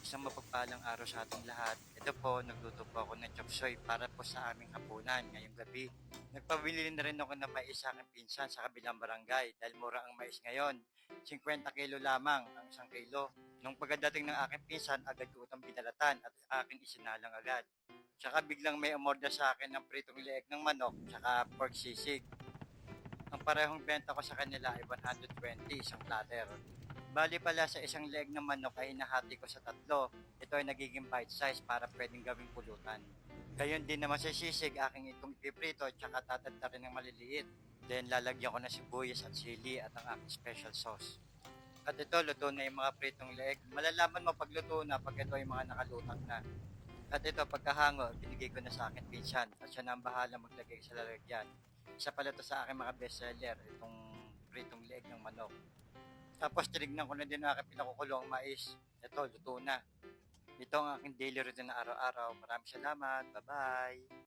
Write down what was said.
Isang mapagpalang araw sa ating lahat. Ito po, nagluto po ako ng chop suey para po sa aming hapunan ngayong gabi. Nagpabili na rin ako ng mais sa aking pinsan sa kabilang barangay dahil mura ang mais ngayon. 50 kilo lamang ang isang kilo. Nung pagdating ng aking pinsan, agad ko itong binalatan at aking isinalang agad. Tsaka biglang may umorder sa akin ng pritong leeg ng manok tsaka pork sisig. Ang parehong benta ko sa kanila ay 120 isang platter. Bali pala sa isang leeg ng manok ay inahati ko sa tatlo. Ito ay nagiging bite size para pwedeng gawing pulutan. Gayon din naman sa sisig, aking itong ipiprito at saka tatadta rin ng maliliit. Then lalagyan ko ng sibuyas at sili at ang aking special sauce. At ito, luto na yung mga pritong leeg. Malalaman mo pag luto na pag ito ay mga nakalutang na. At ito, pagkahango, binigay ko na sa akin pinsan at siya na ang bahala maglagay sa lalagyan. Isa pala to sa akin mga bestseller, itong pritong leeg ng manok. Tapos tinignan ko na din ang aking pinakukulong mais. Ito, luto na. Ito ang aking daily routine na araw-araw. Maraming salamat. Bye-bye.